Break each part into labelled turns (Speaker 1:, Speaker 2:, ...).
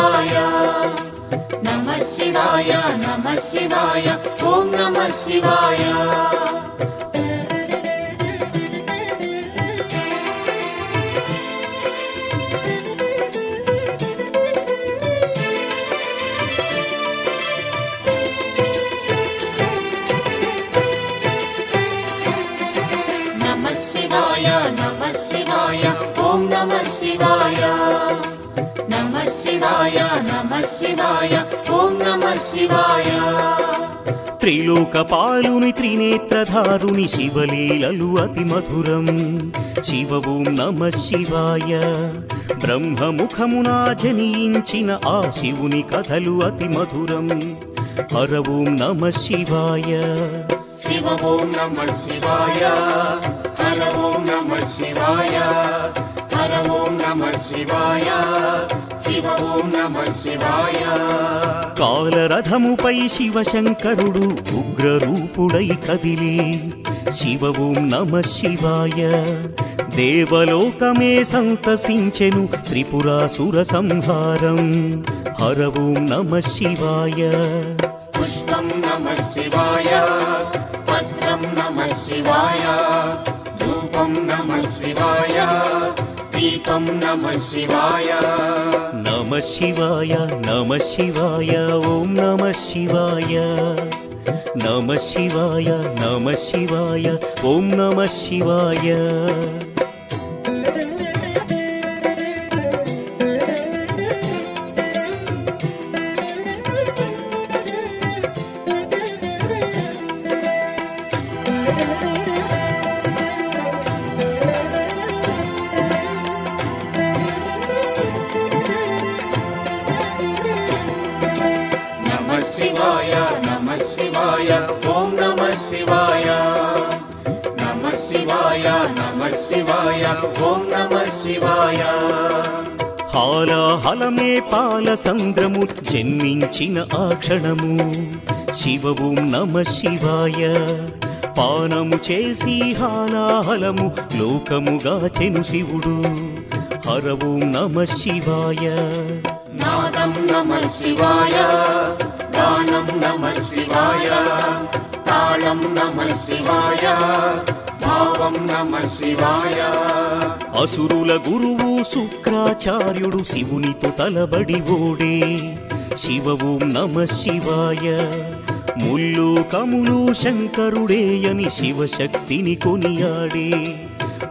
Speaker 1: శివాయ నమః శివాయ నమః శివాయ ఓం నమః శివాయ नमः शिवाय नमः शिवाय नमः शिवाय ओम नमः शिवाय
Speaker 2: త్రిలోకపాలుని త్రినేత్రధారుని శివలీలలు అతి మధురం శివ ఓం నమః శివాయ బ్రహ్మముఖమున జనించిన ఆ శివుని కథలు అతి మధురం హర ఓం నమః శివాయ
Speaker 1: శివ ఓం నమః శివాయ హర ఓం నమః శివాయ హర ఓం నమః శివాయ శివ ఓం నమః శివాయ
Speaker 2: కాలరథముపై శివశంకరుడు ఉగ్రరూపుడై కదిలి శివ ఓం నమః శివాయ దేవలోకమే సంతసించెను త్రిపురాసుర సంహారం హర ఓం నమః శివాయ
Speaker 1: పుష్పం నమః శివాయ పత్రం నమః శివాయ ధూపం నమః శివాయ దీపం నమః శివాయ
Speaker 2: నమః శివాయ నమః శివాయ ఓం నమః శివాయ నమః శివాయ నమః శివాయ ఓం నమః శివాయ
Speaker 1: ఓం నమః శివాయ నమః శివాయ నమః శివాయ ఓం నమః శివాయ
Speaker 2: హాలాహలమే పాల సంద్రము జన్మించిన ఆ క్షణము శివ ఓం నమః శివాయ పానము చేసి హాలాహలము లోకముగాచెను శివుడు హర ఓం నమః శివాయ
Speaker 1: నాదం నమః శివాయ గానం నమః శివాయ తాళం నమః శివాయ భావం నమః శివాయ
Speaker 2: అసురుల గురువు శుక్రాచార్యుడు శివునితో తలబడి ఓడే శివ ఓం నమః శివాయ ముల్లోకములు శంకరుడేయని శివశక్తిని కొనియాడే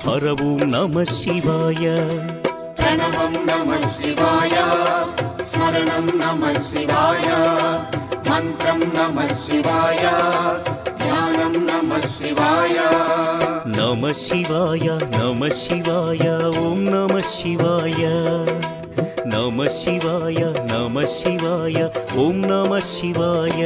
Speaker 2: హర ఓం నమః శివాయ
Speaker 1: ప్రణవం నమః శివాయ స్మరణం నమః శివాయ మంత్రం నమః శివాయ ధ్యానం నమః శివాయ
Speaker 2: నమః శివాయ నమః శివాయ ఓం నమః శివాయ నమః శివాయ నమః శివాయ ఓం నమః శివాయ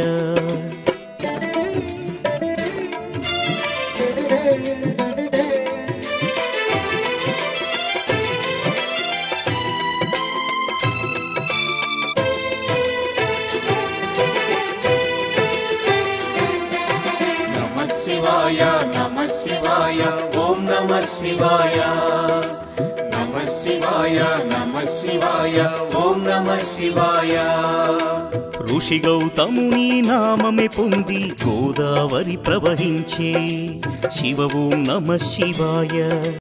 Speaker 1: శివాయ నమః శివాయ ఓం నమః శివాయ నమః శివాయ నమః శివాయ ఓం నమః శివాయ
Speaker 2: ఋషి గౌతముని నామమే పొంది గోదావరి ప్రవహించే శివ ఓం నమః శివాయ